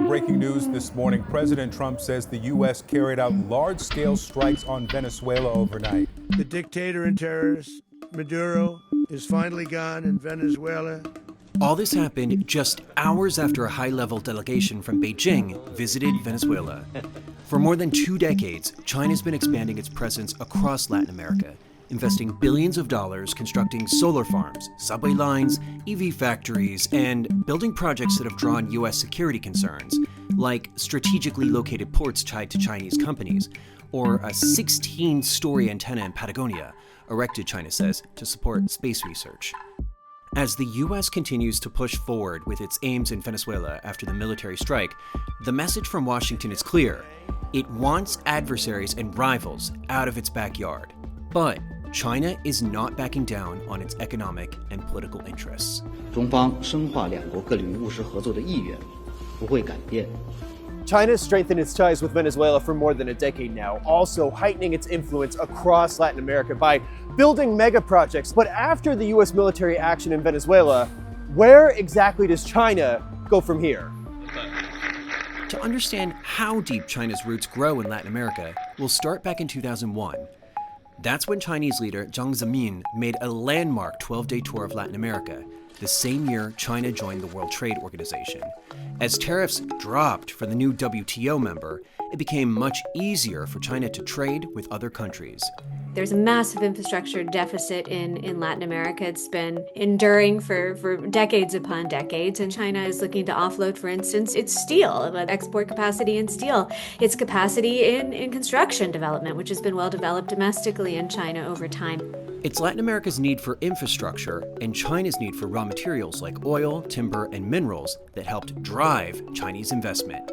breaking news this morning. President Trump says the U.S. carried out large-scale strikes on Venezuela overnight. The dictator and terrorist, Maduro, is finally gone in Venezuela. All this happened just hours after a high-level delegation from Beijing visited Venezuela. For more than 2 decades, China's been expanding its presence across Latin America, investing billions of dollars constructing solar farms, subway lines, EV factories, and building projects that have drawn U.S. security concerns, like strategically located ports tied to Chinese companies, or a 16-story antenna in Patagonia, erected, China says, to support space research. As the U.S. continues to push forward with its aims in Venezuela after the military strike, the message from Washington is clear. It wants adversaries and rivals out of its backyard. But China is not backing down on its economic and political interests. 中方深化两国各领域务实合作的意愿不会改变。 China has strengthened its ties with Venezuela for more than a decade now, also heightening its influence across Latin America by building mega projects. But after the U.S. military action in Venezuela, where exactly does China go from here? To understand how deep China's roots grow in Latin America, we'll start back in 2001. That's when Chinese leader Jiang Zemin made a landmark 12-day tour of Latin America, the same year China joined the World Trade Organization. As tariffs dropped for the new WTO member, it became much easier for China to trade with other countries. There's a massive infrastructure deficit in Latin America. It's been enduring for decades upon decades, and China is looking to offload, for instance, its steel, export capacity in steel, its capacity in construction development, which has been well developed domestically in China over time. It's Latin America's need for infrastructure and China's need for raw materials like oil, timber, and minerals that helped drive Chinese investment.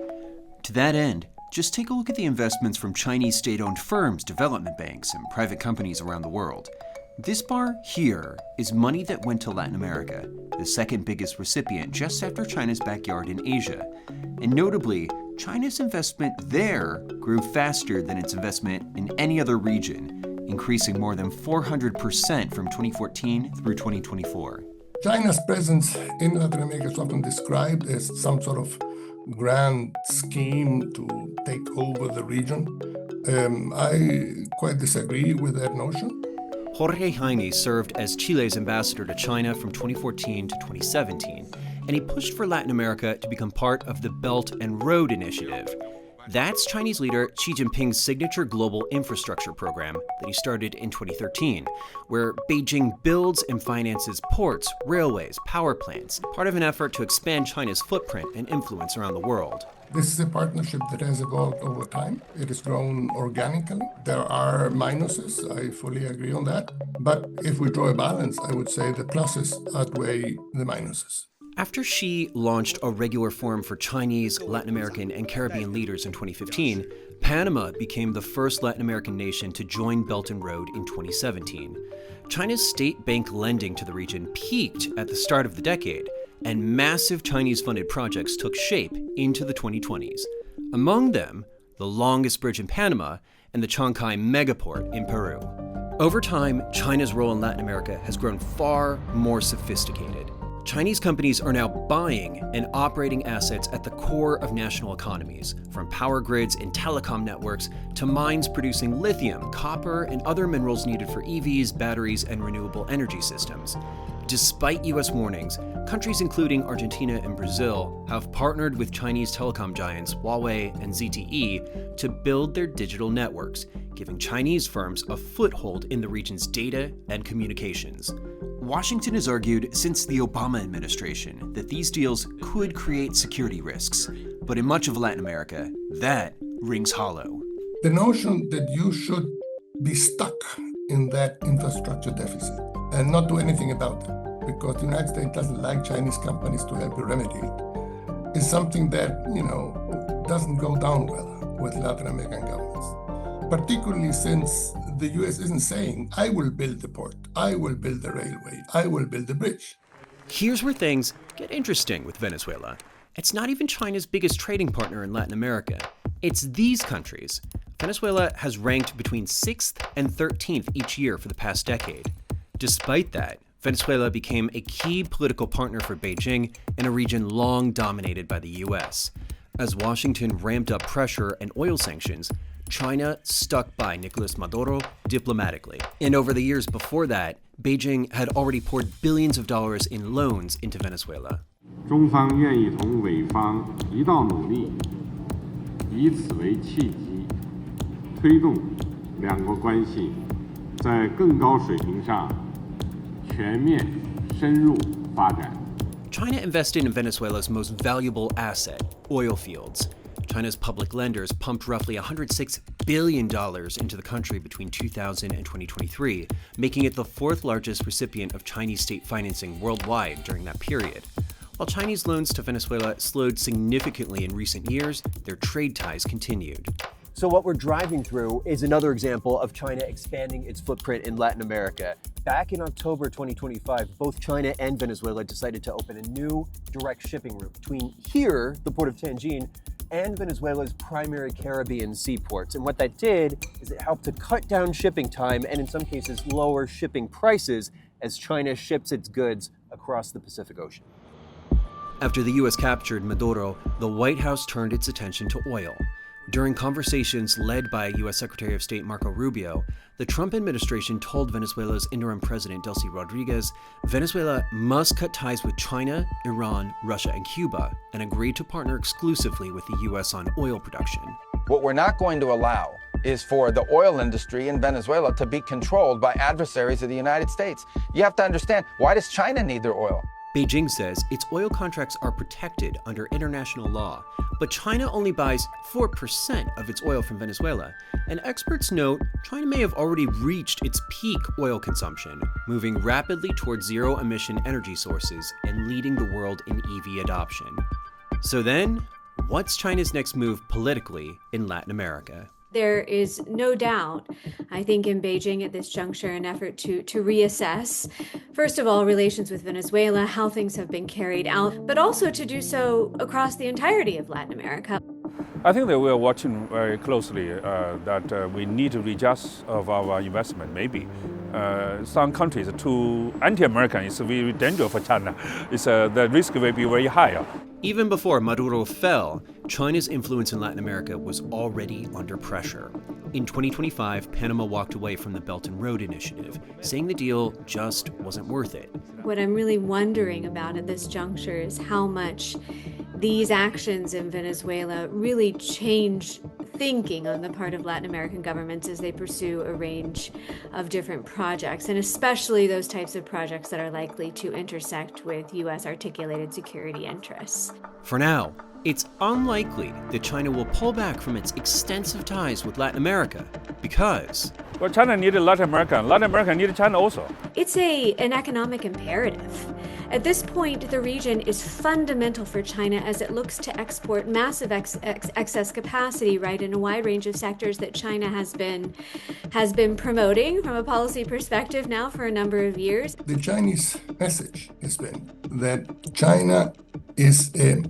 To that end, just take a look at the investments from Chinese state-owned firms, development banks, and private companies around the world. This bar here is money that went to Latin America, the second biggest recipient just after China's backyard in Asia. And notably, China's investment there grew faster than its investment in any other region, increasing more than 400% from 2014 through 2024. China's presence in Latin America is often described as some sort of grand scheme to take over the region. I quite disagree with that notion. Jorge Heine served as Chile's ambassador to China from 2014 to 2017, and he pushed for Latin America to become part of the Belt and Road Initiative. That's Chinese leader Xi Jinping's signature global infrastructure program that he started in 2013, where Beijing builds and finances ports, railways, power plants, part of an effort to expand China's footprint and influence around the world. This is a partnership that has evolved over time. It has grown organically. There are minuses, I fully agree on that. But if we draw a balance, I would say the pluses outweigh the minuses. After Xi launched a regular forum for Chinese, Latin American, and Caribbean leaders in 2015, Panama became the first Latin American nation to join Belt and Road in 2017. China's state bank lending to the region peaked at the start of the decade, and massive Chinese-funded projects took shape into the 2020s. Among them, the longest bridge in Panama and the Chancay megaport in Peru. Over time, China's role in Latin America has grown far more sophisticated. Chinese companies are now buying and operating assets at the core of national economies, from power grids and telecom networks to mines producing lithium, copper, and other minerals needed for EVs, batteries, and renewable energy systems. Despite U.S. warnings, countries including Argentina and Brazil have partnered with Chinese telecom giants Huawei and ZTE to build their digital networks, giving Chinese firms a foothold in the region's data and communications. Washington has argued since the Obama administration that these deals could create security risks, but in much of Latin America, that rings hollow. The notion that you should be stuck in that infrastructure deficit and not do anything about it, because the United States doesn't like Chinese companies to help you remedy it, is something that, doesn't go down well with Latin American governments. Particularly since the US isn't saying, I will build the port, I will build the railway, I will build the bridge. Here's where things get interesting with Venezuela. It's not even China's biggest trading partner in Latin America. It's these countries. Venezuela has ranked between 6th and 13th each year for the past decade. Despite that, Venezuela became a key political partner for Beijing in a region long dominated by the US. As Washington ramped up pressure and oil sanctions, China stuck by Nicolas Maduro diplomatically. And over the years before that, Beijing had already poured billions of dollars in loans into Venezuela. 中方愿意同美方一道努力，以此为契机，推动两国关系在更高水平上全面深入发展。 China invested in Venezuela's most valuable asset, oil fields. China's public lenders pumped roughly $106 billion into the country between 2000 and 2023, making it the fourth largest recipient of Chinese state financing worldwide during that period. While Chinese loans to Venezuela slowed significantly in recent years, their trade ties continued. So what we're driving through is another example of China expanding its footprint in Latin America. Back in October 2025, both China and Venezuela decided to open a new direct shipping route between here, the port of Tianjin, and Venezuela's primary Caribbean seaports. And what that did is it helped to cut down shipping time and in some cases lower shipping prices as China ships its goods across the Pacific Ocean. After the US captured Maduro, the White House turned its attention to oil. During conversations led by US Secretary of State Marco Rubio, the Trump administration told Venezuela's interim president Delcy Rodriguez, Venezuela must cut ties with China, Iran, Russia, and Cuba, and agree to partner exclusively with the US on oil production. What we're not going to allow is for the oil industry in Venezuela to be controlled by adversaries of the United States. You have to understand, why does China need their oil? Beijing says its oil contracts are protected under international law, but China only buys 4% of its oil from Venezuela. And experts note China may have already reached its peak oil consumption, moving rapidly towards zero-emission energy sources and leading the world in EV adoption. So then, what's China's next move politically in Latin America? There is no doubt, I think, in Beijing at this juncture, an effort to reassess, first of all, relations with Venezuela, how things have been carried out, but also to do so across the entirety of Latin America. I think that we are watching very closely that we need to readjust of our investment, maybe. Some countries are too anti-American. It's very dangerous for China. The risk will be very high. Even before Maduro fell, China's influence in Latin America was already under pressure. In 2025, Panama walked away from the Belt and Road Initiative, saying the deal just wasn't worth it. What I'm really wondering about at this juncture is how much these actions in Venezuela really change thinking on the part of Latin American governments as they pursue a range of different projects, and especially those types of projects that are likely to intersect with U.S. articulated security interests. For now, it's unlikely that China will pull back from its extensive ties with Latin America because... Well, China needed Latin America, and Latin America needed China also. It's an economic imperative. At this point, the region is fundamental for China as it looks to export massive excess capacity, right, in a wide range of sectors that China has been promoting from a policy perspective now for a number of years. The Chinese message has been that China is a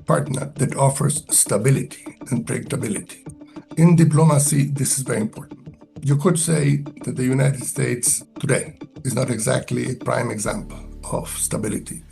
partner that offers stability and predictability. In diplomacy, this is very important. You could say that the United States today is not exactly a prime example of stability.